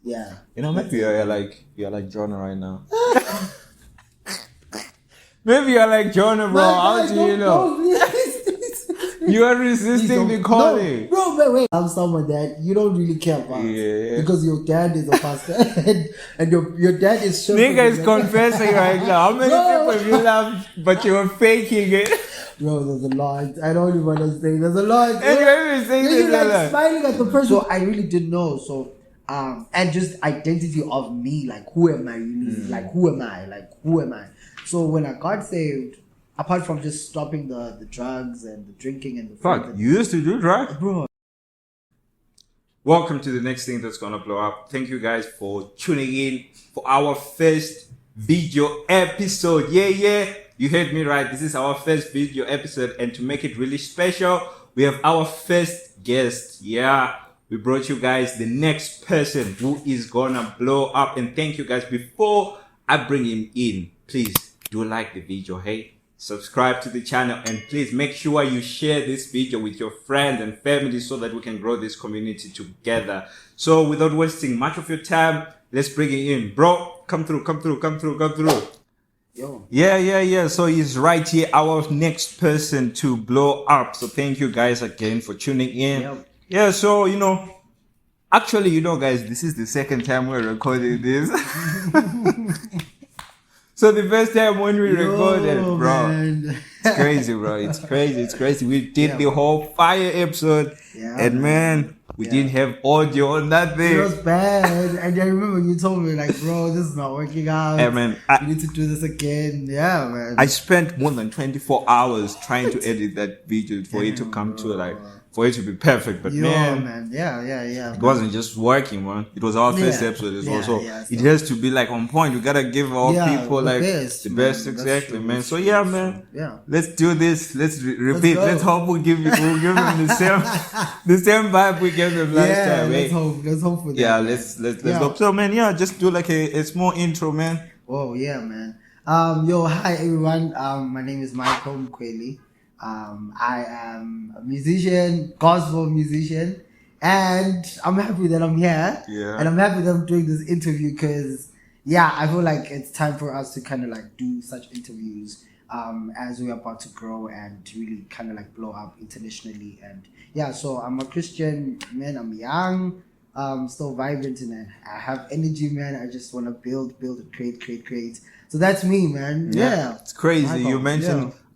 Yeah. You know, maybe you're like Jonah right now. Maybe you're like Jonah, bro. How do you know? You are resisting the calling. No, bro, wait. I'm someone that you don't really care about. Yeah. Because your dad is a pastor and your dad is Nigga is confessing right now. How many people have you loved, but you were faking it? Bro, there's a lot. I don't even want to say. There's a lot. And you're like smiling at the person. So I really didn't know. So and just identity of me, like who am I really? Like who am I? So when I got saved, apart from just stopping the drugs and the drinking and the fuck, you used to do drugs, bro. Welcome to the next thing that's gonna blow up. Thank you guys for tuning in for our first video episode. Yeah. You heard me right. This is our first video episode, and to make it really special, we have our first guest. Yeah, we brought you guys the next person who is gonna blow up. And thank you guys. Before I bring him in, please do like the video. Hey, subscribe to the channel, and please make sure you share this video with your friends and family so that we can grow this community together. So without wasting much of your time, let's bring him in. Bro, come through. Yo. Yeah. So he's right here, our next person to blow up. So thank you guys again for tuning in. Yep. Yeah, so actually, guys, this is the second time we're recording this. So the first time when we recorded, bro, man. it's crazy, bro. It's crazy. We did the whole fire episode, and man, we didn't have audio on that thing. It was bad. And I remember you told me, like, bro, this is not working out. Hey, man, you need to do this again. Yeah, man. I spent more than 24 hours trying to edit that video for it to come to for it to be perfect. But man. Yeah. It wasn't just working, man. It was our first episode as well. So it has to be like on point. We gotta give our people like the best, exactly, man. So yeah, man. Yeah. Let's do this. Let's repeat. Let's hope we'll give them the same vibe we gave them last time. Let's hope for that. Yeah, let's hope. So man, just do like a small intro, man. Oh yeah, man. Yo, hi everyone. My name is Mkhweli. I am a musician, gospel musician, and I'm happy that I'm here. Yeah. And I'm happy that I'm doing this interview because, I feel like it's time for us to kind of like do such interviews as we're about to grow and really kind of like blow up internationally. And so I'm a Christian, man. I'm young, still vibrant, and I have energy, man. I just want to build, and create. So that's me, man. Yeah. It's crazy.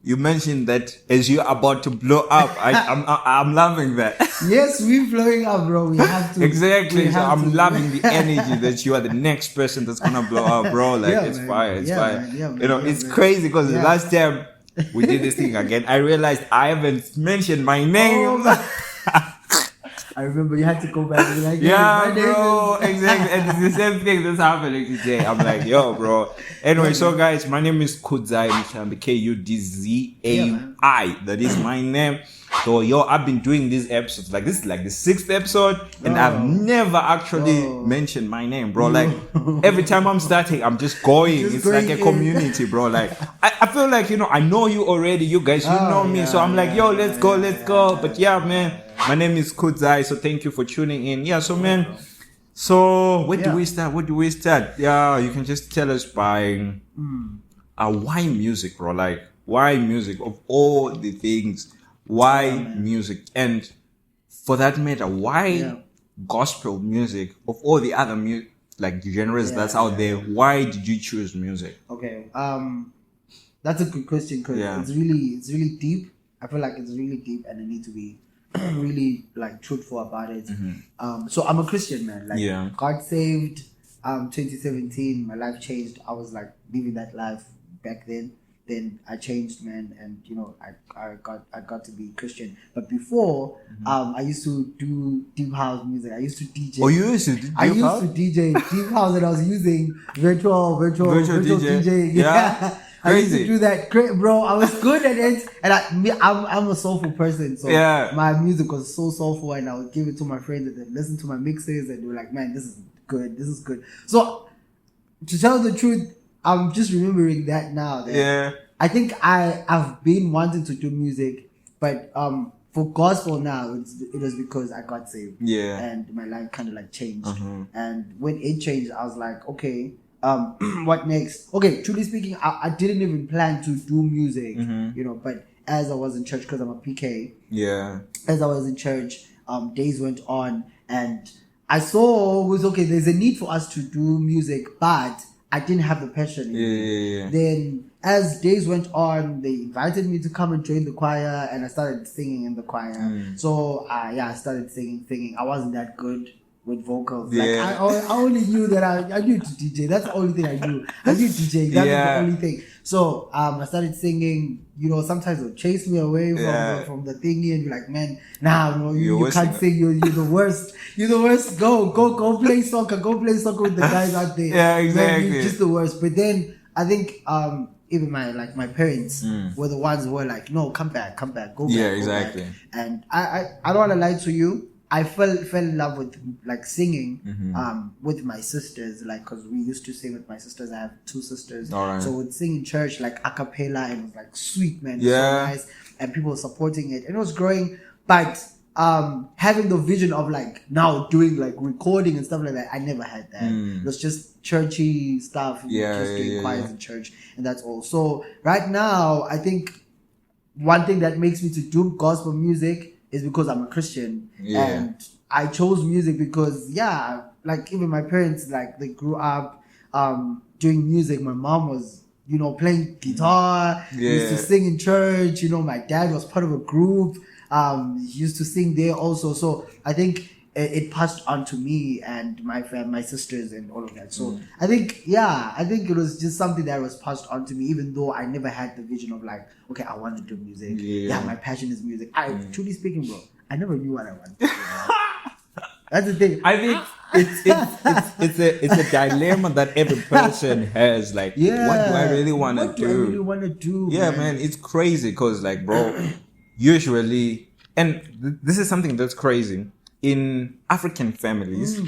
You mentioned that as you're about to blow up. I'm loving that. Yes, we're blowing up, bro. We have to. Exactly. So I'm loving the energy that you are the next person that's gonna blow up, bro. Like it's fire. It's fire. Man, it's crazy because the last time we did this thing again, I realized I haven't mentioned my name. I remember you had to go back and be like, bro, exactly. And it's the same thing that's happening today. I'm like, yo, bro. Anyway, so guys, my name is Kudzai Michambi, Kudzai. That is my name. So, I've been doing these episodes. Like, this is like the 6th episode, and I've never actually mentioned my name, bro. Like, every time I'm starting, I'm just going. It's like a community, bro. Like, I feel like, I know you already. You guys, you know me. So I'm like, let's go. But man. My name is Kudzai, so thank you for tuning in. Yeah, so man, where do we start? Yeah, you can just tell us by why music, bro? Like, why music of all the things? Why music? And for that matter, why gospel music of all the other genres that's out there? Why did you choose music? Okay, that's a good question because it's really deep. I feel like it's really deep, and it needs to be really like truthful about it. So I'm a Christian, man. Like God saved 2017, my life changed. I was like living that life back then I changed, man, and I got to be Christian. But before I used to do deep house music. I used to DJ. Oh, you used to do I used to DJ deep house, and I was using virtual DJ. Yeah. I used to do that, great, bro. I was good at it, and I'm a soulful person, so my music was so soulful, and I would give it to my friends and they'd listen to my mixes, and they were like, "Man, this is good. So, to tell the truth, I'm just remembering that now. I think I've been wanting to do music, but for gospel now, it was because I got saved. Yeah. And my life kind of like changed. And when it changed, I was like, okay, what next? Okay, truly speaking, I didn't even plan to do music, you know, but as I was in church, because I'm a PK. Yeah. As I was in church, days went on, and I saw was okay, there's a need for us to do music, but I didn't have the passion. Yeah. Then as days went on, they invited me to come and join the choir, and I started singing in the choir. So I started singing. I wasn't that good with vocals. Like I only knew that I knew to DJ. That's the only thing I knew. I knew DJ. That was the only thing. So I started singing. You know, sometimes it would chase me away from the thingy and be like, man, nah, bro, you can't sing. You're the worst. You're the worst. Go play soccer. Go play soccer with the guys out there. Yeah, exactly. Man, you're just the worst. But then I think even my parents were the ones who were like, no, come back, go back. Yeah, exactly. Go back. And I don't want to lie to you. I fell in love with like singing with my sisters, like, because we used to sing with my sisters. I have 2 sisters. All right. So we'd sing in church like a cappella, and it was like sweet, man. Yeah. So nice, and people were supporting it, and it was growing. But having the vision of like now doing like recording and stuff like that, I never had that. It was just churchy stuff, just doing choirs in church, and that's all. So right now, I think one thing that makes me to do gospel music is because I'm a Christian, and I chose music because like even my parents, like they grew up doing music. My mom was, you know, playing guitar, used to sing in church. You know, my dad was part of a group, he used to sing there also. So I think it passed on to me and my sisters and all of that. So I think it was just something that was passed on to me, even though I never had the vision of like, okay, I want to do music. My passion is music. Truly speaking, bro, I never knew what I wanted to do. That's the thing. I think it's a dilemma that every person has. Like, what do I really want to do? What do I really want to do? Yeah, man, it's crazy because, like, bro, usually, and this is something that's crazy. In African families,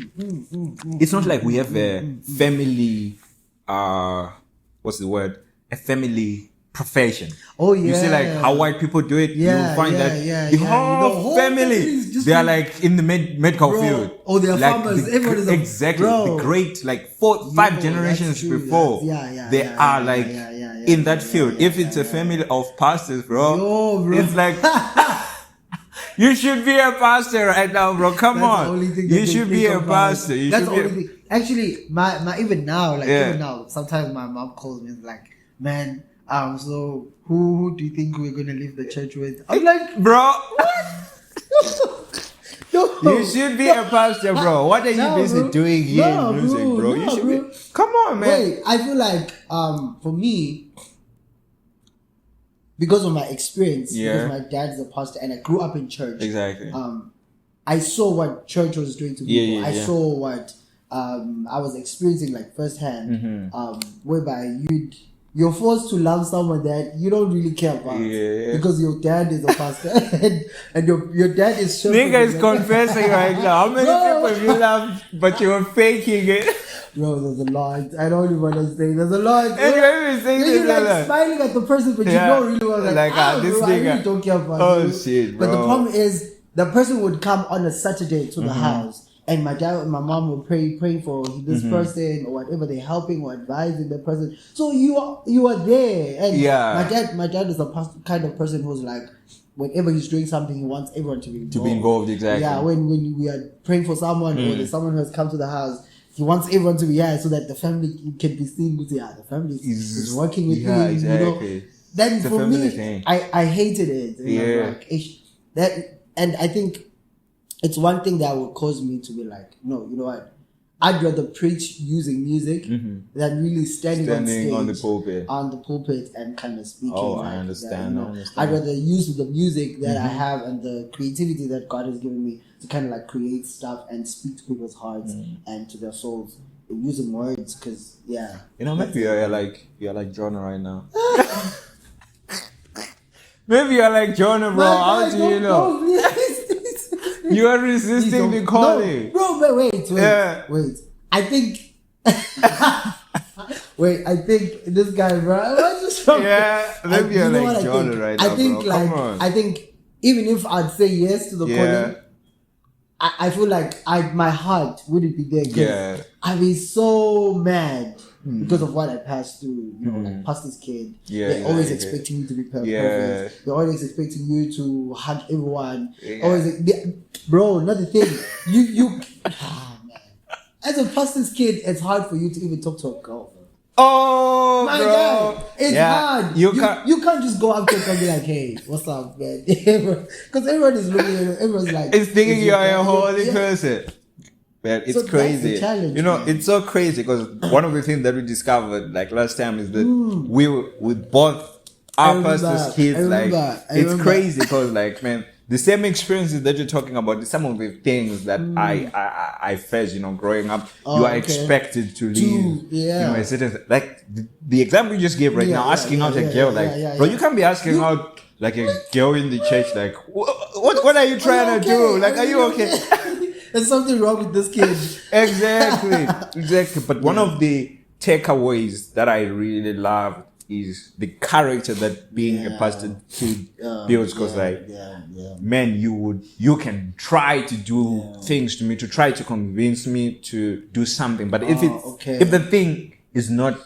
it's not like we have a family, what's the word? A family profession. Oh, yeah. You see like how white people do it, you find that the whole family, they are like in the medical field. Oh, they are like farmers. Everyone is exactly. The great, like 4-5 generations before, they are like in that field. If it's a family of pastors, bro, it's like... You should be a pastor right now, bro. Come on. You should be a pastor. That's the only thing. Actually, my even now, even now, sometimes my mom calls me like, man, so who do you think we're gonna leave the church with? I'm like, bro, what? You should be a pastor, bro. What are you busy doing here in music, bro? You should be. Come on, man. Wait, I feel like for me, because of my experience, because my dad's a pastor and I grew up in church. Exactly. I saw what church was doing to people. I saw what I was experiencing like firsthand, whereby you're forced to love someone that you don't really care about because your dad is a pastor and your dad is nigga is confessing right now. How many people you love but you're faking it? Bro, there's a lot. I don't even want to say. There's a lot. You're like smiling at the person, but you don't really want to this bro, nigga. I really don't care about Oh shit, bro. But the problem is, the person would come on a Saturday to the house, and my dad and my mom would praying for this person or whatever, they're helping or advising the person. So you are there, and my dad is the kind of person who's like, whenever he's doing something, he wants everyone to be involved. Exactly. Yeah, when we are praying for someone or there's someone who has come to the house, he wants everyone to be so that the family can be seen with the family is working with him. Exactly. You know? Then for me, I hated it. And I think it's one thing that would cause me to be like, no, you know what? I'd rather preach using music than really standing on stage, on the pulpit and kind of speaking. Oh, I understand. I'd rather use the music that I have and the creativity that God has given me to kind of like create stuff and speak to people's hearts and to their souls using words. Because maybe you're like Jonah right now. Maybe you're like Jonah, bro. How do you know? You are resisting the calling. No, bro, but wait. I think... I think this guy, bro... maybe you're like Jonah right now, I think, bro. Come on. I think even if I'd say yes to the calling, I feel like my heart wouldn't be there. Yeah. I'd be so mad because of what I passed through. You know, like pastor's kid. Yeah, they're always expecting you to be perfect. Yeah. They're always expecting you to hug everyone. Yeah. Always, bro. Another thing, you. Man. As a pastor's kid, it's hard for you to even talk to a girl. Oh, My bro. God, it's hard. You can't just go up to her and be like, "Hey, what's up, man?" Because everyone is looking at you. Everyone's like, it's thinking you're a holy person. Man, it's so crazy. That's the challenge, you know, man. it's so crazy because one of the things that we discovered like last time is that we both our pastor's kids. It's crazy because like, man, the same experiences that you're talking about, some of the things that I faced, you know, growing up, you are expected to leave. You know, a certain, like the example you just gave right now, asking out a girl, bro, you can't be asking out like a girl in the church, like, what are you trying to do? Like, are you okay? There's something wrong with this kid. Exactly. But one of the takeaways that I really love is the character that being a pastor kid builds, because man, you can try to do things to me, to try to convince me to do something, but if the thing is not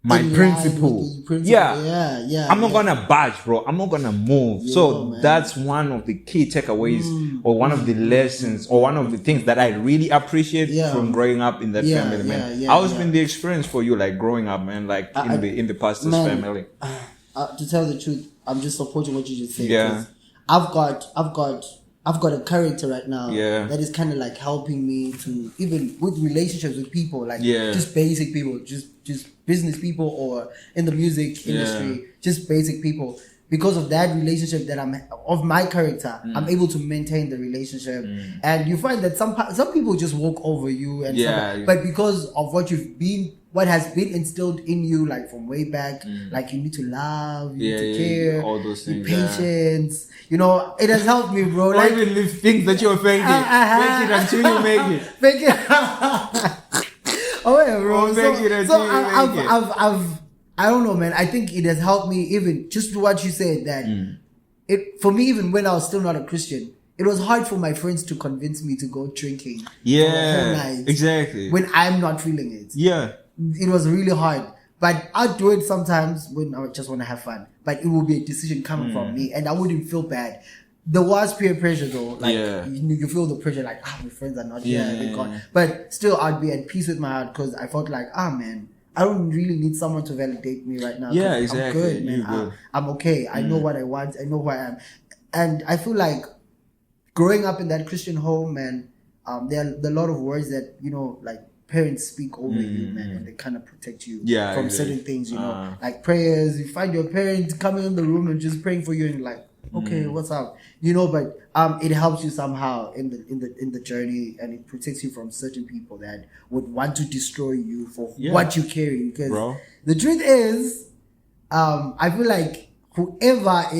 my principle, I'm not gonna budge, bro. I'm not gonna move. That's one of the key takeaways, or one of the lessons, or one of the things that I really appreciate from growing up in that family, man. How's been the experience for you, like growing up, man, like in the pastor's family? To tell the truth, I'm just supporting what you just said. Yeah, I've got a character right now that is kind of like helping me to, even with relationships with people, like just basic people, just business people, or in the music industry, just basic people. Because of that relationship that of my character, I'm able to maintain the relationship. And you find that some people just walk over you, and but because of what has been instilled in you, like from way back, like you need to love, you need to care, all those things, patience. You know, it has helped me, bro. Or like, even the things that you're faking, fake it until you make it. Fake it. Oh yeah, bro. I don't know, man. I think it has helped me, even just to what you said, that for me, even when I was still not a Christian, it was hard for my friends to convince me to go drinking. Exactly. When I'm not feeling it. It was really hard. But I'd do it sometimes when I just want to have fun. But it will be a decision coming from me, and I wouldn't feel bad. There was peer pressure though. Like you feel the pressure, like, my friends are not here, they're gone. But still, I'd be at peace with my heart, because I felt like, man, I don't really need someone to validate me right now. I'm good, man. I'm okay. I know what I want. I know who I am. And I feel like growing up in that Christian home, man, there are a lot of words that, you know, like parents speak over you, man, and they kind of protect you from certain things, you know, like prayers. You find your parents coming in the room and just praying for you, and like, okay, what's up? You know, but it helps you somehow in the journey, and it protects you from certain people that would want to destroy you for what you carry. Because the truth is, I feel like whoever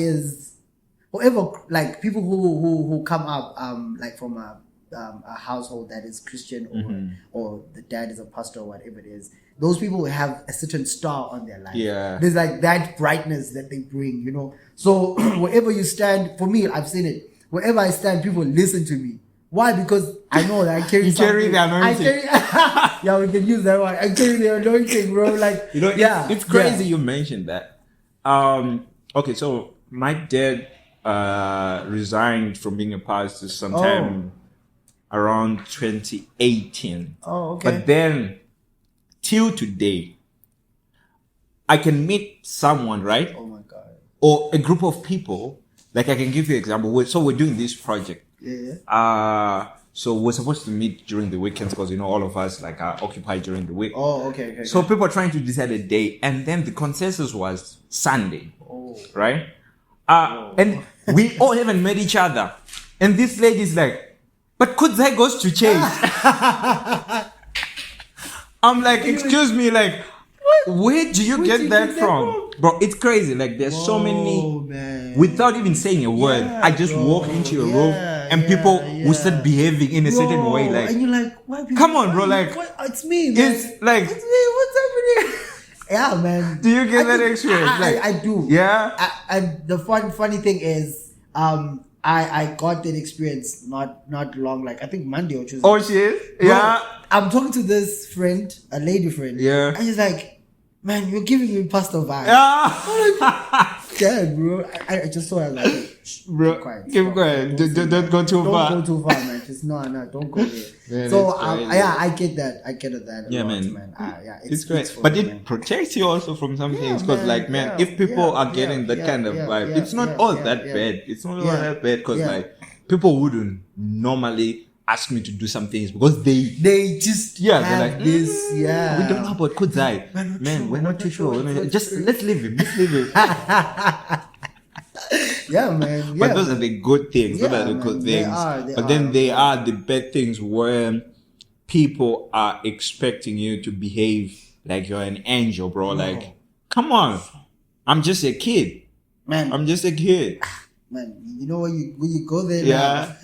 like people who come up like from a household that is Christian, or the dad is a pastor, or whatever it is, those people have a certain star on their life. There's like that brightness that they bring, you know. So wherever you stand, for me, I've seen it. Wherever I stand, people listen to me. Why? Because I know that I carry carry the anointing. We can use that one. I carry the anointing, bro. Like, you know, it's crazy you mentioned that. Okay, so my dad resigned from being a pastor sometime around 2018. But then till today, I can meet someone, right? Oh my God. Or a group of people. Like, I can give you an example. So we're doing this project. So we're supposed to meet during the weekends, because, you know, all of us like are occupied during the week. So people are trying to decide a day, and then the consensus was Sunday, right? And we all haven't met each other. And this lady is like, but could I goes to church? I'm like, excuse me, like, where do you get that from? Bro, it's crazy. Like, there's so many, without even saying a word, I just walk into a room and people will start behaving in a certain way. Like, and you're like, why people, come on, bro, like, it's me, man. It's like, it's me, what's happening? Man. Do you get that experience? I do. Yeah. And the funny thing is, I got that experience not long, like I think Monday or Tuesday. Oh shit! Yeah. Bro, I'm talking to this friend, a lady friend. Yeah. And she's like, man, you're giving me pastor vibes. Yeah. Yeah, bro. I just saw her like, bro, keep quiet. Don't go too far. Don't go too far, man. Just no, don't go there. Man, so I get that. I get that. Yeah, lot, man. Yeah, It's great, but it protects you also from some things. Because, like, man, if people are getting that kind of vibe, it's not all that bad. It's not all that bad. Because, like, people wouldn't normally ask me to do some things because they just they're like this we don't know about Kudzai, man, we're not too sure. Just let's leave him. Yeah, man. But those are the good things. Those are the good things. But then they are the bad things where people are expecting you to behave like you're an angel, bro. Like, come on, I'm just a kid, man. I'm just a kid, man. You know when you go there, now,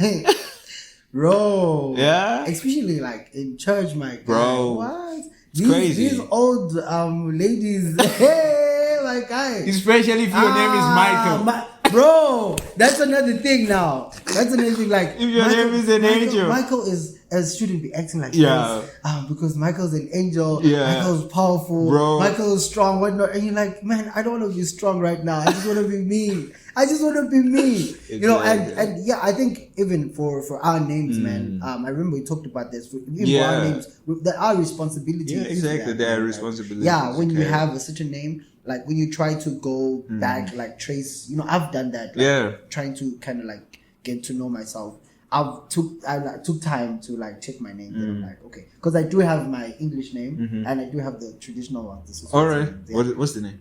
bro. Yeah. Especially like in church, my guy. Bro. What? Crazy. These old ladies. Hey, my guy. Especially if your name is Michael. Bro, that's another thing now. That's another thing. Like, if your name is an angel. Michael shouldn't be acting like this. Because Michael's an angel. Yeah. Michael's powerful. Bro. Michael's strong. Whatnot. And you're like, man, I don't want to be strong right now. I just want to be me. I just want to be me. Exactly. You know, and yeah, I think even for our names, man, I remember we talked about this. Even for our names, there are responsibilities. Yeah, exactly. There are responsibilities. Yeah, when you have a certain name, like when you try to go back, like trace, you know, I've done that. Like, trying to kind of like get to know myself. I took time to like check my name. Then I'm like, okay, because I do have my English name and I do have the traditional one. All right. What's the name?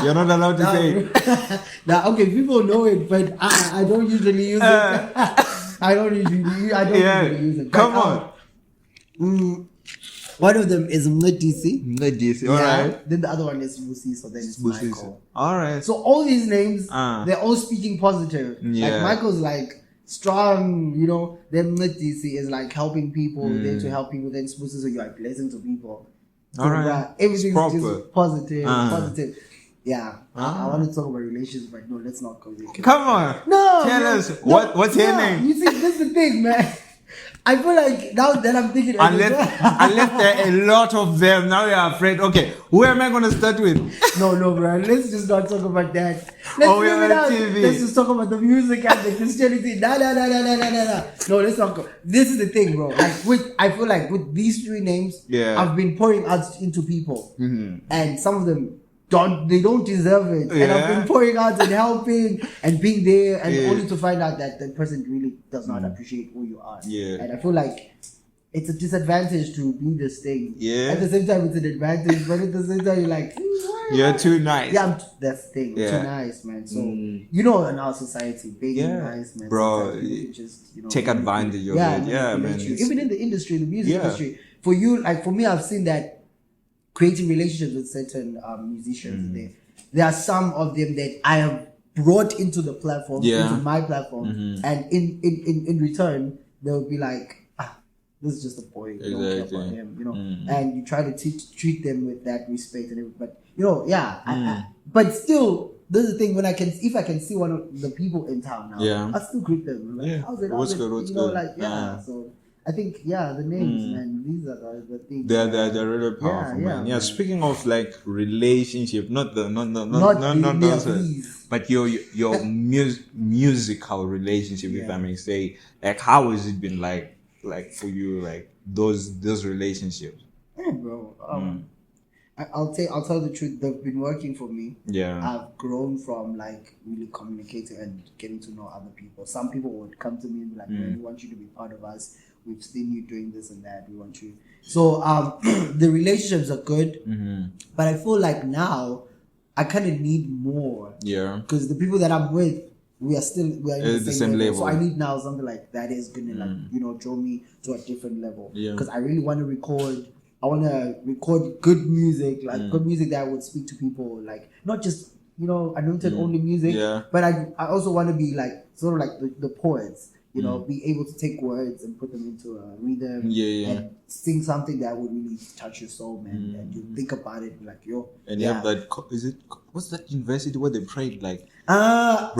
You're not allowed to say it. Now, okay, people know it, but I don't usually use it. I don't usually use it. But, come on. One of them is Mkhweli, all right. Then the other one is Vusi, so then it's Michael. All right. So all these names, they're all speaking positive. Yeah. Like Michael's like strong, you know. Then Mkhweli is like helping people, then to help people. Then Vusi, so you're a blessing to people. So all right. Everything's just positive. Yeah. I want to talk about relationships, but no, let's not go there. Come on. No. Tell us what's your name? You see, this is the thing, man. I feel like now that I'm thinking, unless there are a lot of them, now you're afraid. Okay, who am I going to start with? No, bro. Let's just not talk about that. Let's just talk about the music and the Christianity. Nah. No, let's not go. This is the thing, bro. Like I feel like with these three names, I've been pouring out into people, and some of them don't deserve it. And I've been pouring out and helping and being there, and only to find out that the person really does not appreciate who you are. Yeah. And I feel like it's a disadvantage to be this thing. Yeah. At the same time, it's an advantage, but at the same time, you're like, you're too nice. Yeah, that's the thing. Too nice, man. So you know, in our society, being nice, man. Bro, just take advantage of it. Yeah, man. Even in the industry, the music industry, for you, like for me, I've seen that. Creating relationships with certain musicians. There are some of them that I have brought into the platform, into my platform, and in return they'll be like, this is just a boy, you don't care about him, you know. And you try to treat them with that respect and everything. But you know, but still, this is the thing. If I can see one of the people in town now, I'll still greet them. Like, how's it? What's good? So. I think the names, man. These are the things. They're really powerful, man. Yeah. Speaking of like relationship, not but your musical relationship, if I may say, like how has it been like for you, like those relationships? Yeah, bro. I'll tell the truth. They've been working for me. Yeah. I've grown from like really communicating and getting to know other people. Some people would come to me and be like, "Man, we want you to be part of us. We've seen you doing this and that. We want you." So the relationships are good, but I feel like now I kind of need more. Yeah. Because the people that I'm with, we are in the same level. So I need now something like that is gonna draw me to a different level. Yeah. Because I really want to record. I want to record good music, good music that would speak to people, like not just anointed only music. Yeah. But I also want to be like sort of like the poets. Be able to take words and put them into a rhythm and sing something that would really touch your soul, man. And you think about it like, yo. And you have that, what's that university where they prayed like, bro,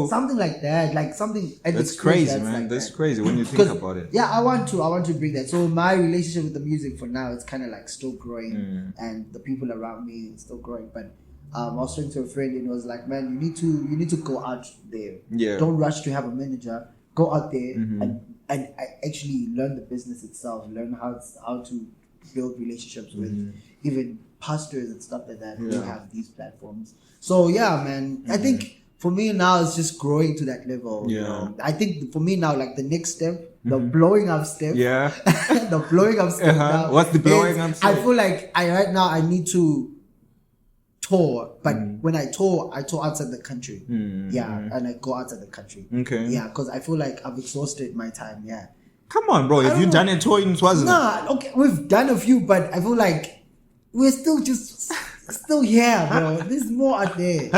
something like that, like something. That's crazy, man. That's crazy when you think about it. Yeah, I want to bring that. So my relationship with the music for now, it's kind of like still growing, and the people around me is still growing. But I was talking to a friend, and it was like, man, you need to go out there. Yeah. Don't rush to have a manager. Go out there and actually learn the business itself. Learn how to build relationships with even pastors and stuff like that who have these platforms. So yeah, man, I think for me now it's just growing to that level. You know? I think for me now, like the next step, the blowing up step. Yeah. The blowing up step. Now what's the blowing up step? I feel like right now I need to tour, but when I tour outside the country. And I go outside the country. Okay. Yeah, because I feel like I've exhausted my time. Yeah. Come on, bro. Have you done a tour in Swaziland? Nah, okay, we've done a few, but I feel like we're still here, bro. There's more out there.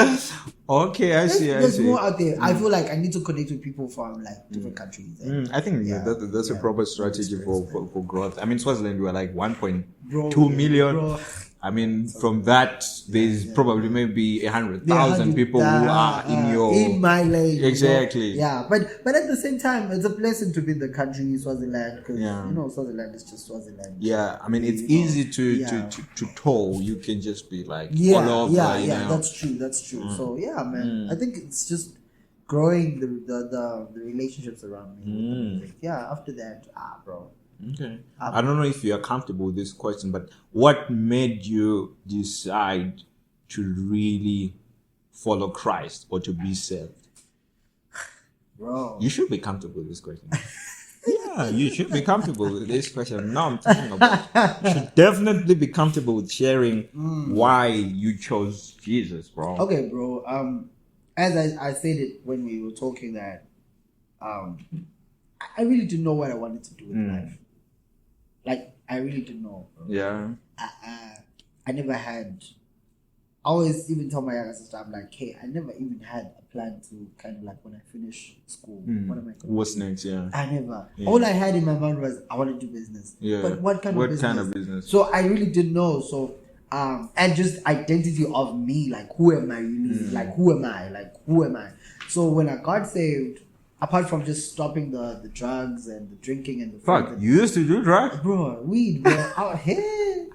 Okay, I see. There's more out there. I feel like I need to connect with people from like different countries. I think that's a proper strategy for growth. I mean, Swaziland, we are like 1.2 million. Bro. I mean, from that, there's probably maybe 100,000 people who are in my lane. Exactly. Yeah, but at the same time, it's a blessing to be in the country Swaziland because Swaziland is just Swaziland. Yeah, I mean, it's easy to tour. You can just be like all over. Yeah, that's true. So yeah, man, I think it's just growing the relationships around me. Yeah, after that, bro. Okay. I don't know if you are comfortable with this question, but what made you decide to really follow Christ or to be saved? Bro. You should be comfortable with this question. Yeah, you should be comfortable with this question. Now I'm talking about you should definitely be comfortable with sharing why you chose Jesus, bro. Okay, bro. As I said it when we were talking that I really didn't know what I wanted to do in life. Like, I really didn't know. Bro. Yeah. I never had. I always even tell my younger sister, I'm like, hey, I never even had a plan to kind of like when I finish school, what am I going to do? What's next? Yeah. I never. Yeah. All I had in my mind was I want to do business. Yeah. But what kind of business? So I really didn't know. So and just identity of me, like who am I really? Like who am I? So when I got saved, apart from just stopping the drugs and the drinking and the fuck, you used to do drugs? Bro, weed, bro. Out here.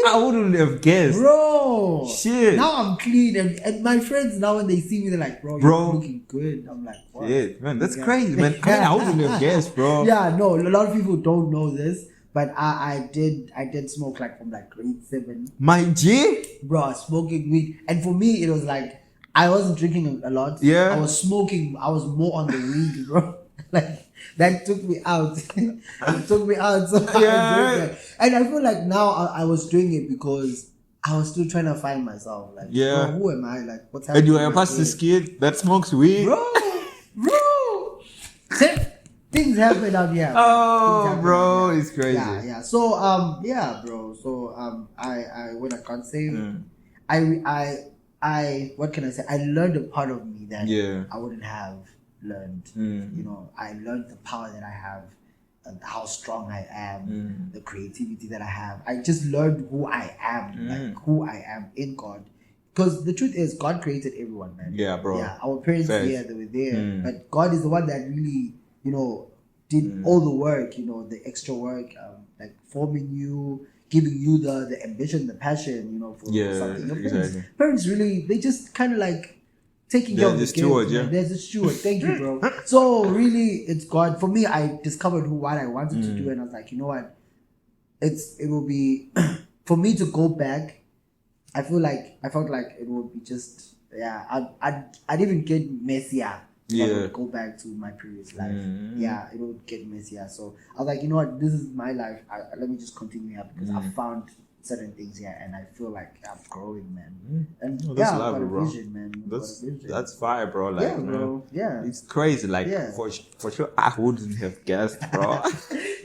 I wouldn't have guessed. Bro. Shit. Now I'm clean and my friends now when they see me they're like, bro, you're looking good. I'm like, what? Yeah, man, that's crazy, man. I wouldn't have guessed, bro. Yeah, no, a lot of people don't know this. But I did smoke like from like grade 7. My G? Bro, smoking weed. And for me it was like I wasn't drinking a lot. Yeah. I was smoking. I was more on the weed, bro. Like, that took me out. It took me out. So yeah. And I feel like now I was doing it because I was still trying to find myself. Like, bro, who am I? Like, what's happening? And you are a pastor's kid that smokes weed? Bro. Things happen out here. Oh, bro, it's crazy. Yeah. So, bro. So, I when I got saved, I what can I say? I learned a part of me that I wouldn't have learned. You know, I learned the power that I have, and how strong I am, the creativity that I have. I just learned who I am, like who I am in God. Because the truth is, God created everyone, man. Yeah, bro. Yeah, our parents, they were there, but God is the one that really, you know, did all the work. You know, the extra work, like forming you, giving you the ambition, the passion, you know, for something. Your parents really, they just kind of like taking care of the kids. There's a steward. Thank you, bro. So really, it's God. For me, I discovered what I wanted to do, and I was like, you know what? It will be for me to go back. I felt like it would be just I'd even get messier. I would go back to my previous life. Yeah, it would get messier. So I was like, you know what, this is my life. Let me just continue here because I found certain things here and I feel like I'm growing, man. And that's lovely, bro. Vision, man. That's fire, bro. Like, bro. Yeah, it's crazy. Like for sure, I wouldn't have guessed, bro.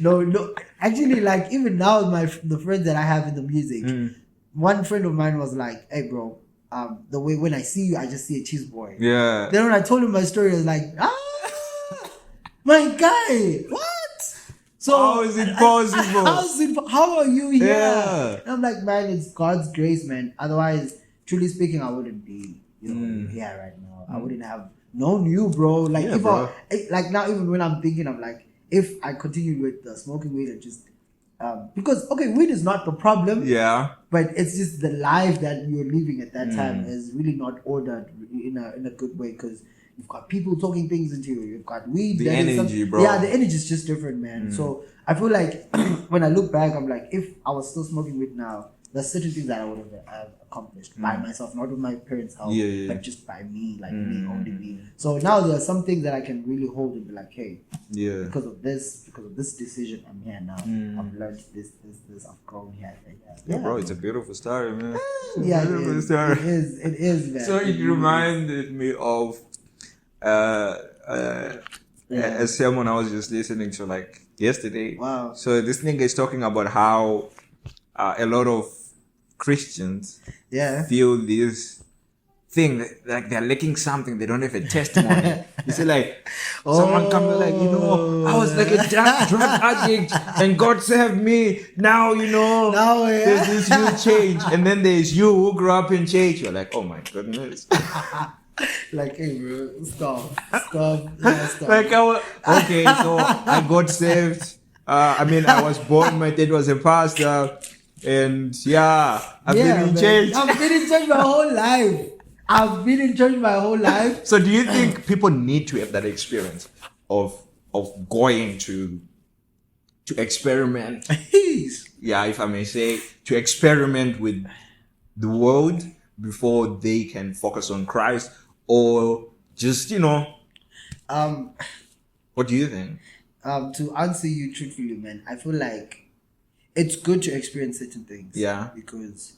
No. Actually, like even now, the friends that I have in the music, one friend of mine was like, "Hey, bro. The way when I see you, I just see a cheese boy." Yeah. Then when I told him my story, I was like, my guy, what? So how is it possible? How are you here? Yeah. And I'm like, man, it's God's grace, man. Otherwise, truly speaking, I wouldn't be, here right now. I wouldn't have known you, bro. Like, like now, even when I'm thinking, I'm like, if I continue with the smoking weed and just, because, okay, weed is not the problem. Yeah. But it's just the life that you're living at that time is really not ordered in a good way, because you've got people talking things into you. You've got weed. The energy, bro. Yeah, the energy is just different, man. So I feel like when I look back, I'm like, if I was still smoking weed now, there's certain things that I would have accomplished by myself, not with my parents' help, but just by me, like me, only me. So now there are some things that I can really hold and be like, hey, because of this decision, I'm here now. I've learned this, I've grown here. Yeah, bro, it's a beautiful story, man. Yeah, beautiful story. It is, man. So it reminded me of a sermon I was just listening to like yesterday. Wow. So this nigga is talking about how a lot of Christians feel this thing that, like they're lacking something, they don't have a testimony. You see, like someone comes like, I was like a drug addict and God saved me. Now, there's this new change. And then there's you who grew up in church. You're like, oh my goodness. Like, hey, bro, stop. Yeah, stop. Like, okay, so I got saved. I was born, my dad was a pastor. And I've been in church. I've been in church my whole life. So do you think people need to have that experience of going to experiment? If I may say, to experiment with the world before they can focus on Christ, or just, what do you think? To answer you truthfully, man, I feel like it's good to experience certain things. Yeah. Because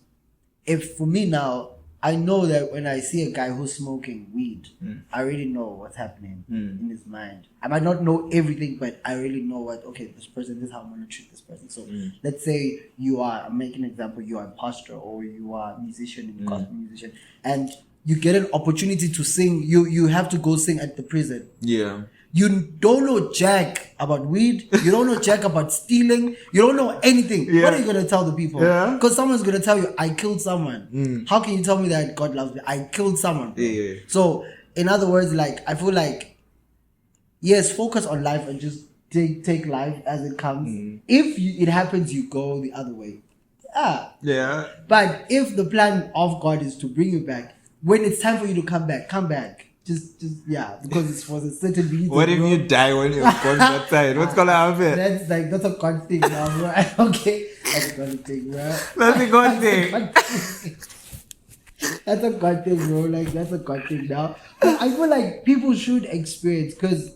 if for me now, I know that when I see a guy who's smoking weed, I already know what's happening in his mind. I might not know everything, but I really know this person, this is how I'm going to treat this person. So let's say I'm making an example, you are a pastor or you are a musician, and gospel musician, and you get an opportunity to sing, you have to go sing at the prison. Yeah. You don't know jack about weed. You don't know jack about stealing. You don't know anything. Yeah. What are you going to tell the people? Because someone's going to tell you, I killed someone. How can you tell me that God loves me? I killed someone. Yeah. So, in other words, like, I feel like, yes, focus on life and just take life as it comes. If it happens, you go the other way. Yeah. But if the plan of God is to bring you back, when it's time for you to come back. Just because it's for a certain reason. What if you die when you're gone that side? What's gonna happen? That's a God thing now, bro. Okay, that's a God thing, bro. That's a God thing. That's a God thing, bro. Like, that's a God thing now. But I feel like people should experience, because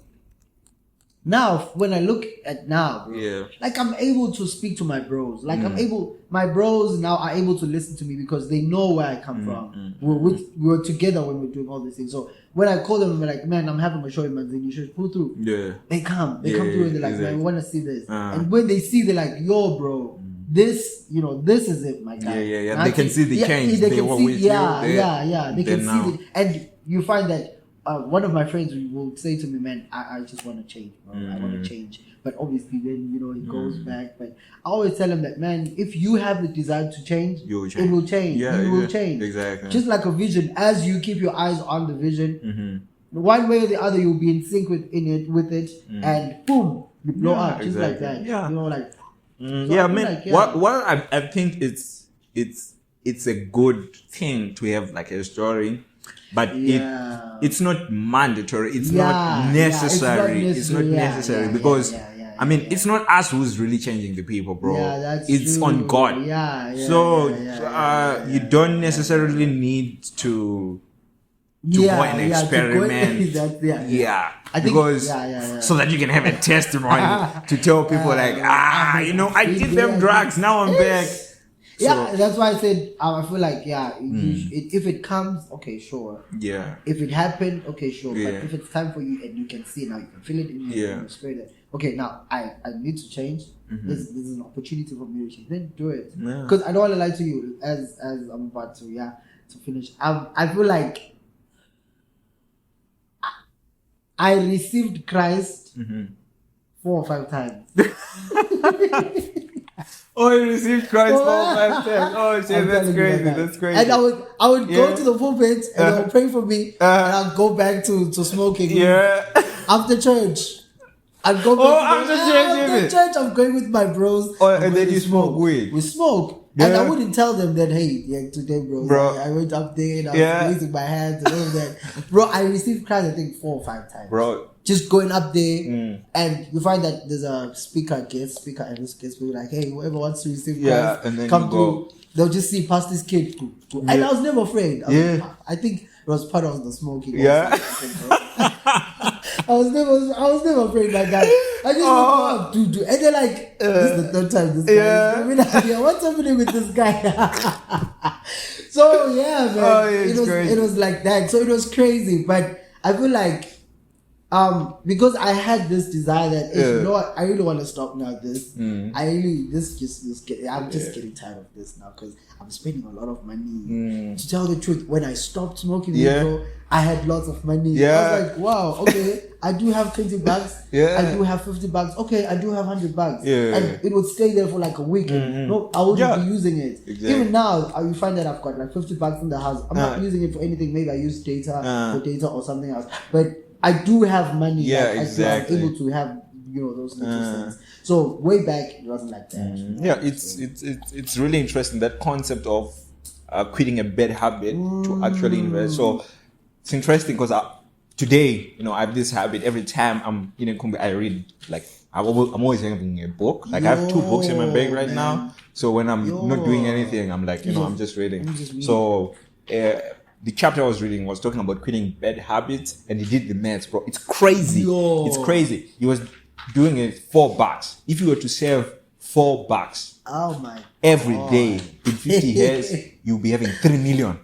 now, when I look at now, bro, like, I'm able to speak to my bros. Like, my bros now are able to listen to me because they know where I come from. We're together when we're doing all these things. So when I call them, I'm like, man, I'm having a show in Manzini, you should pull through. Yeah. They come through and they're like, man, we want to see this. And when they see, they're like, yo, bro, this is it, my guy. Yeah. They can see the change. They were with you. They can see it. And you find that one of my friends will say to me, man, I just want to change, bro. I want to change. But obviously then, he goes back. But I always tell him that, man, if you have the desire to change, it will change. You will change. Exactly. Just like a vision, as you keep your eyes on the vision, one way or the other, you'll be in sync with it, and boom, you blow up just like that. Yeah. What I think it's a good thing to have like a story. But it's not mandatory. It's not necessary. It's not necessary because it's not us who's really changing the people, bro. It's true. On God. You don't necessarily need to go and experiment. So that you can have a testimony to tell people I did them drugs. Now I'm back. Yeah, that's why I said I feel like if it comes, okay, sure. Yeah. If it happened, okay, sure. But if it's time for you and you can see now, you can feel it in your spirit. That, okay, now I need to change. This is an opportunity for me to change. Then do it. Because I don't want to lie to you. As I'm about to finish. I feel like I received Christ 4 or 5 times. Oh, you received Christ 4-5 times. Oh shit, that's crazy. That's crazy. And I would go to the pulpit and they would pray for me, and I'll go back to smoking. Yeah. After church. I'd go back after church. I'm going with my bros. Oh, and then you smoke weed. We smoke. Yeah. And I wouldn't tell them that, hey, today, bro. I went up there and I was raising my hands and all of that. Bro, I received Christ, I think, 4 or 5 times. Bro. Just going up there, and you find that there's a guest speaker, and this guest will be like, hey, whoever wants to receive Christ, and then come through. They'll just see past this kid. And I was never afraid. I think it was part of the smoking. Yeah. I was never afraid like that. I just go up, do. And they're like, this is the third time this guy is coming here. What's happening with this guy? So, yeah, man. It was like that. So, it was crazy. But I feel like, because I had this desire that, hey, you know what, I really want to stop now. I'm just getting tired of this now because I'm spending a lot of money. To tell the truth, when I stopped smoking, I had lots of money. I was like, wow, okay, I do have $20. I do have $50. Okay, I do have $100. And it would stay there for like a week. No, I wouldn't be using it. Exactly. Even now, you find that I've got like $50 in the house. I'm not using it for anything. Maybe I use data for data or something else. But I do have money. Yeah, exactly. I'm able to have those little things. So way back, it wasn't like that. Yeah, it's really interesting, that concept of quitting a bad habit to actually invest. So it's interesting because today, I have this habit. Every time I'm in a company, I read. Like I'm always having a book. Like I have 2 books in my bag right now. So when I'm not doing anything, I'm like, I'm just reading. So. The chapter I was reading was talking about quitting bad habits, and he did the maths, bro. It's crazy. It's crazy. He was doing it $4. If you were to save $4 every day in 50 years, you'll be having 3 million.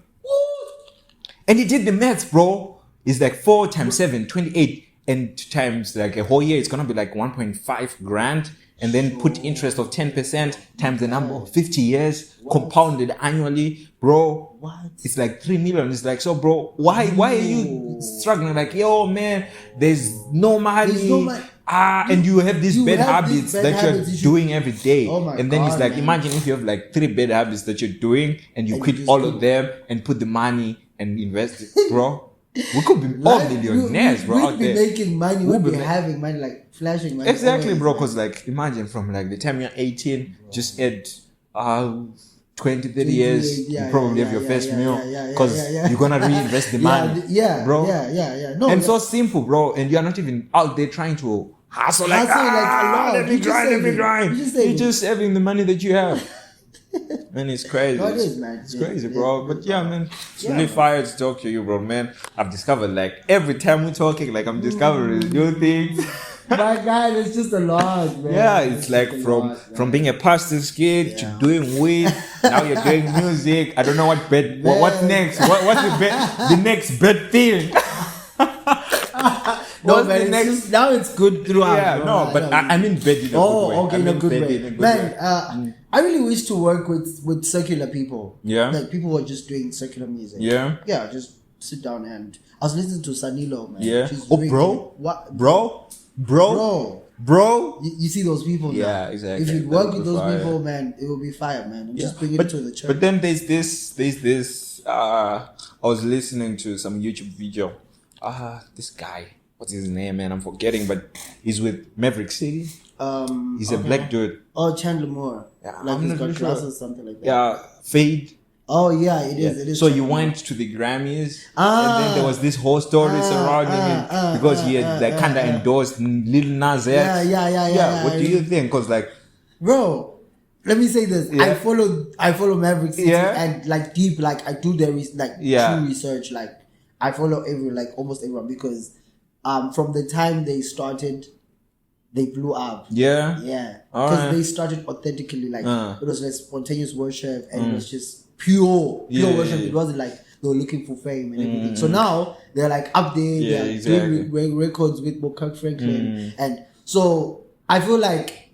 And he did the maths, bro. It's like 4 times 7, 28, and times like a whole year, it's gonna be like 1.5 grand. And then put interest of 10% times the number of 50 years, compounded annually, bro. What? It's like 3 million. It's like, so, bro, why are you struggling? Like, yo, man, there's no money. And you have these bad habits that you're doing every day. And then it's like, imagine if you have like 3 bad habits that you're doing, and you quit all of them and put the money and invest it, bro. We could be all millionaires, bro. We'd be making money. We'd be having money, like flashing money. Exactly, bro. Because like, imagine from like the time you're 18, just add 20, 30 years, you probably have your first meal. Because you're gonna reinvest the money. Bro. No, and so simple, bro. And you're not even out there trying to hustle like let me grind. You're just saving the money that you have. Man, it's crazy. No, it is, man. It's crazy, bro. But yeah, man, it's really fire to talk to you, bro, man. I've discovered, like, every time we're talking, like, I'm discovering new things. My God, it's just a lot, man. Yeah, it's like from being a pastor's kid to doing weed. Now you're doing music. I don't know what's next. What's the next bad thing? No, man, now it's good throughout. Yeah, bro. But I mean bad in a good way. Okay, in a good way. Man, I really wish to work with secular people. Yeah. Like people who are just doing secular music. Yeah. Yeah, just sit down and... I was listening to Sanilo, man. Yeah. Bro? What? Bro? You see those people now. Yeah, exactly. If you work with those people, man, it will be fire, man. And just bring it to the church. But then there's this, I was listening to some YouTube video. This guy, what's his name, man? I'm forgetting, but he's with Maverick City. He's a black dude. Oh, Chandler Moore. Yeah, like I'm he's got sure. classes, something like that. Yeah, Fade. Oh yeah, it is. So you went to the Grammys, and then there was this whole story surrounding him because he had like kind of endorsed Lil Nas X. Yeah. What do you think? Because like, bro, let me say this. I follow Maverick City and like deep, like I do their true research. Like I follow almost everyone because from the time they started, they blew up. Yeah. Because they started authentically, like it was like spontaneous worship and it was just pure worship. It wasn't like they were looking for fame and everything. So now they're like up there, they're doing records with Kirk Franklin. And so I feel like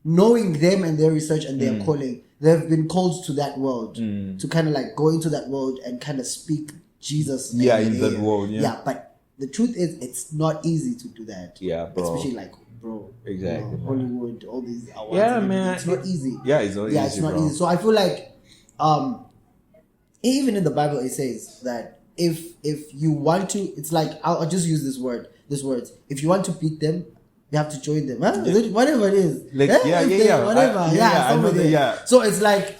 knowing them and their research and their calling, they've been called to that world to kind of like go into that world and kind of speak Jesus name in that world. Yeah, but the truth is it's not easy to do that. Yeah, bro. Especially like bro. Exactly. Hollywood, all these awards. Yeah, man. It's not easy. Yeah, it's not easy. Yeah, it's not bro. easy. So I feel like, even in the Bible, it says that if you want to, it's like I'll just use this words. If you want to beat them, you have to join them. Huh? Whatever it is. Like, Whatever. So it's like,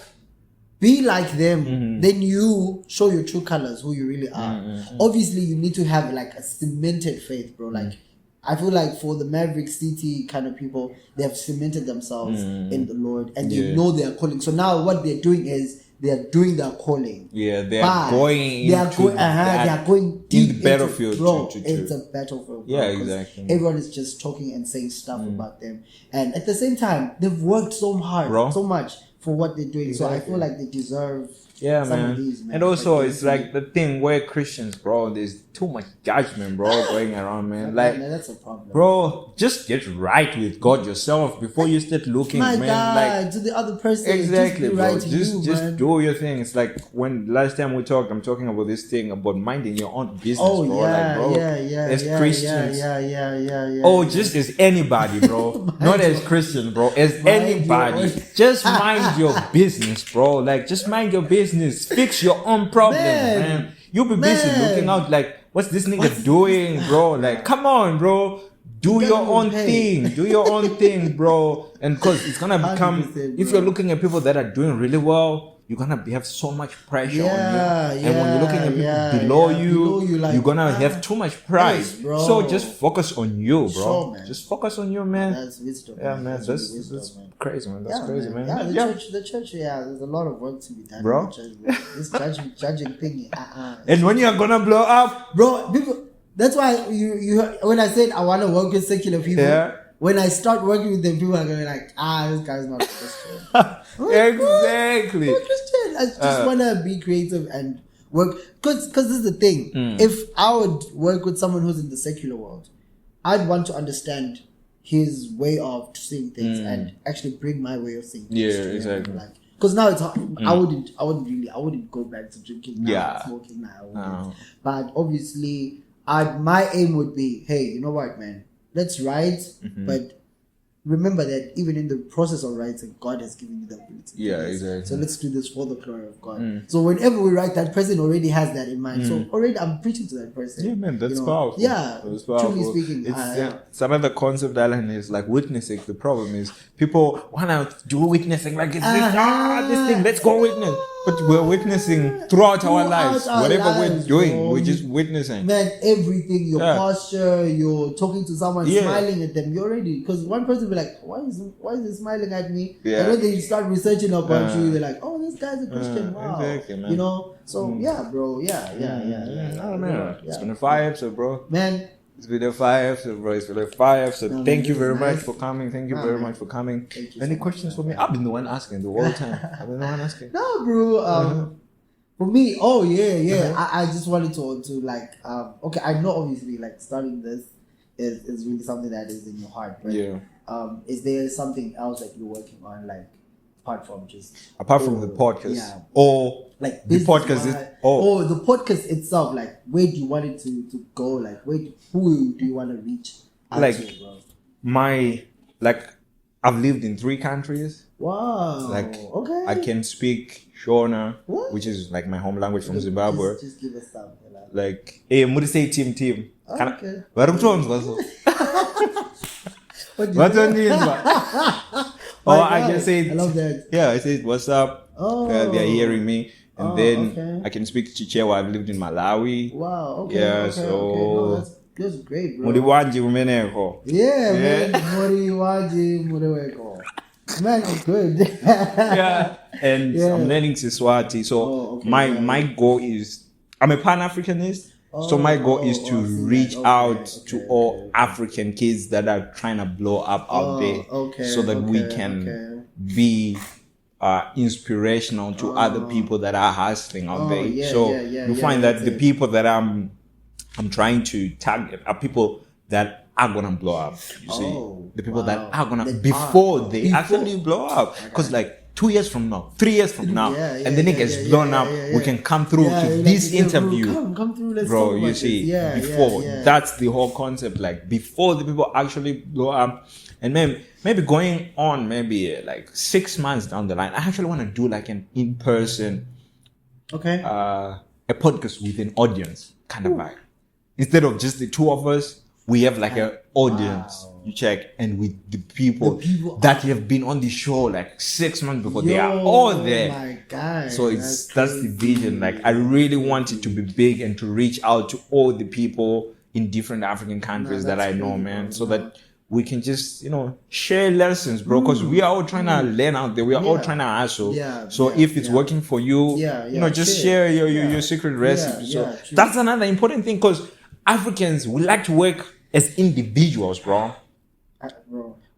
be like them, then you show your true colors, who you really are. Obviously, you need to have like a cemented faith, bro. Like, I feel like for the Maverick City kind of people, they have cemented themselves in the Lord, and they know their calling. So now what they're doing is they are doing their calling. Yeah, they are going deep in the battlefield. Bro, it's a battlefield. Bro, yeah, exactly. Everyone is just talking and saying stuff about them, and at the same time, they've worked so hard, so much for what they're doing. Exactly. So I feel like they deserve some of these, man. And also, it's like the thing where Christians, bro, there's too much judgment, bro, going around, man. Like, that's a problem, bro. Just get right with God yourself before you start looking, man. Like, to the other person, exactly, just bro. Right just do your thing. It's like when last time we talked, I'm talking about this thing about minding your own business, bro. Like, bro, as Christians, Oh, just as anybody, bro. Not as Christian, bro. As anybody, just mind your business, bro. Like, just mind your business. Fix your own problem, man. You'll be busy looking out like, what's this nigga doing, bro? Like, come on, bro. Do your own thing. Do your own thing, bro. And because it's gonna become, if you're looking at people that are doing really well, you're gonna have so much pressure on you. And when you're looking at people below you, like, you're gonna have too much pride. Yes, so just focus on you, bro. Just focus on you, man. That's wisdom. Yeah, man. That's crazy, man. That's crazy, man. Yeah, the church, there's a lot of work to be done, bro. In the church, bro. This judging thing. And when you're gonna blow up, bro, people. That's why you when I said I want to work with secular people, when I start working with them, people are going to be like, this guy's not a Christian. Exactly. I'm a Christian. I just want to be creative and work. Because this is the thing. If I would work with someone who's in the secular world, I'd want to understand his way of seeing things and actually bring my way of seeing things. Yeah, exactly. Like, because now it's hard. I wouldn't go back to drinking now, smoking now. But obviously, my aim would be, hey, you know what, man? Let's write, but remember that even in the process of writing, God has given you the ability. Yeah, exactly. So let's do this for the glory of God. So whenever we write, that person already has that in mind. So already I'm preaching to that person. Yeah, man, that's powerful. Yeah, that's powerful. Truly speaking. It's another concept, Alan, is like witnessing. The problem is people want to do witnessing like it's this thing, let's go witness. But we're witnessing throughout our lives. Whatever we're doing, we're just witnessing. Man, everything, your posture, you're talking to someone, smiling at them, you're already, because one person will be like, why is he smiling at me? Yeah. And when they start researching about you, they're like, oh, this guy's a Christian. Wow. Exactly, man. You know? So, yeah, bro. Yeah. Oh, man. It's been a 5 episode, bro. Man. It's been a 5 episode, bro. It's been a 5 episode. Thank you very much for coming. Thank you very much for coming. Any questions for me? I've been the one asking the whole time. I've been the one asking. No, bro. For me, I just wanted to like, okay, I know obviously like starting this is really something that is in your heart, but is there something else that you're working on, like apart from the podcast, or like the podcast the podcast itself, like where do you want it to go, like who do you want to reach out like to, bro? I've lived in 3 countries. Wow. Like, okay, I can speak Shona, which is like my home language from Zimbabwe. Just give us some. Like, hey, I'm going to say team. Okay. What I can say, I love that. Yeah, I said, what's up? They're hearing me. And then I can speak Chichewa. I've lived in Malawi. Wow, okay. Yeah, so... No, that's great, bro. Yeah, man. Man, I'm good. Yeah, and I'm learning Siswati. So my goal is, I'm a Pan-Africanist. So my goal is to reach out to all African kids that are trying to blow up out there, so that we can be inspirational to other people that are hustling out there. You find that the people that I'm trying to target are people that are gonna blow up. You see, the people that are gonna before they actually blow up, because like 2 years from now, 3 years from now, and the nigga is blown up, we can come through to this interview. Come through, let's bro, talk about you see, this. before, that's the whole concept, like, before the people actually blow up, and maybe going on, maybe like 6 months down the line, I actually want to do like an in-person, a podcast with an audience kind of vibe. Instead of just the two of us, we have like an audience. You check, and with the people that have been on the show like 6 months before, they are all there. My God, so that's the vision. Like, I really want it to be big and to reach out to all the people in different African countries that I know, man, so that we can just, share lessons, bro, because we are all trying to learn out there. We are all trying to hustle. So if it's working for you, just share your secret recipe. That's another important thing, because Africans, we like to work as individuals, bro.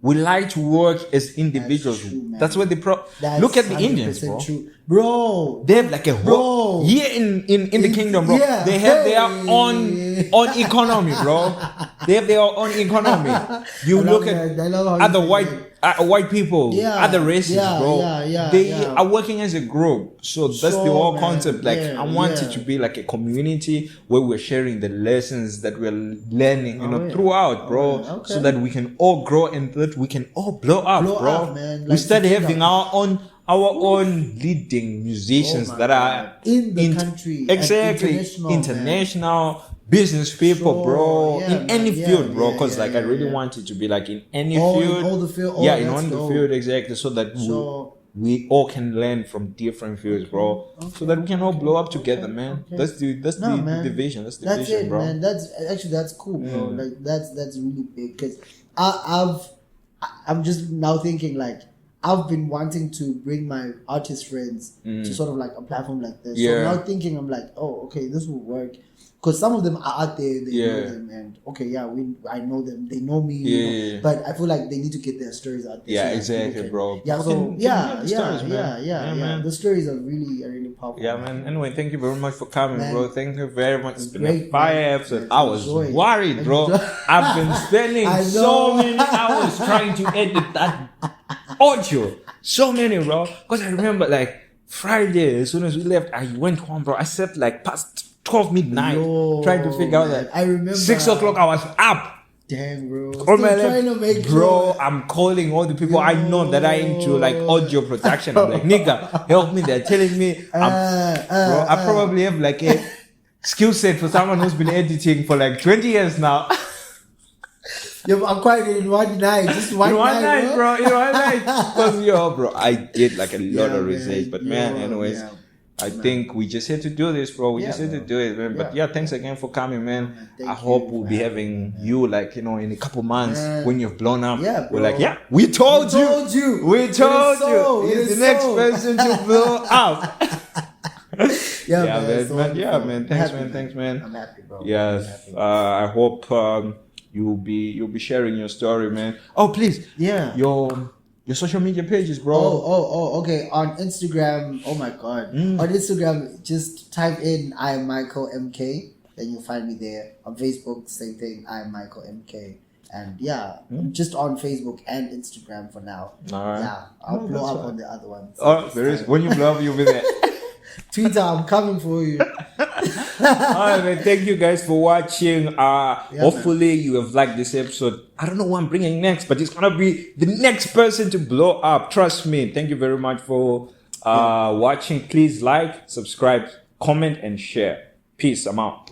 We like to work as individuals. That's where look at the Indians, bro. Bro, they have like a whole in the kingdom, bro. They have their own economy, bro. They have their own economy. You look at other white people, other races, bro. They are working as a group. So that's the whole concept. Like, I want it to be like a community where we're sharing the lessons that we're learning, throughout, bro. So that we can all grow and that we can all blow up, bro. Man. We start having our own leading musicians that are in the country, exactly, international business people, bro, in any field, bro, because I really want it to be like in any field, in all the field, in all the field, exactly, so that we all can learn from different fields, bro, so that we can all blow up together, man. That's the vision. That's the vision, bro. Man. That's cool, bro. Like that's really big, because I'm just now thinking, like, I've been wanting to bring my artist friends to sort of like a platform like this. So now thinking, I'm like, oh, okay, this will work. Because some of them are out there, they know them, and I know them, they know me, but I feel like they need to get their stories out there. Yeah, so exactly, bro. Yeah, so the stories are really powerful. Yeah, man. Anyway, thank you very much for coming, bro. Thank you very much. It's been a fire episode. I was worried, bro. I've been spending so many hours trying to edit that audio. So many, bro. Because I remember, like, Friday, as soon as we left, I went home, bro. I slept like past 12 midnight trying to figure out that. I remember 6 o'clock I was up. Damn, bro. I'm calling all the people I know that are into like audio production. I'm like, nigga, help me. They're telling me, bro, I probably have like a skill set for someone who's been editing for like 20 years now. I'm quite in one night. Just one night, bro. In one night. Because, bro, I did like a lot of research. But, anyways. I think we just had to do this, bro. We just had to do it, man. But thanks again for coming, man. I hope we'll be having you, like, in a couple months when you've blown up. We're like, we told you. We told you. He's the next person to blow up. Man. Thanks, man. I'm happy, bro. Yes. I hope you'll be sharing your story, man. Oh, please. Yeah. Your social media pages, bro. Okay. On Instagram, oh my God. On Instagram, just type in I am Michael MK, then you'll find me there. On Facebook, same thing, I am Michael MK. And just on Facebook and Instagram for now. All right. Yeah, I'll blow up on the other ones. There is. When you blow up, you'll be there. Twitter, I'm coming for you. Alright, man. Thank you guys for watching. Hopefully you have liked this episode. I don't know what I'm bringing next, but it's gonna be the next person to blow up. Trust me. Thank you very much for watching. Please like, subscribe, comment, and share. Peace. I'm out.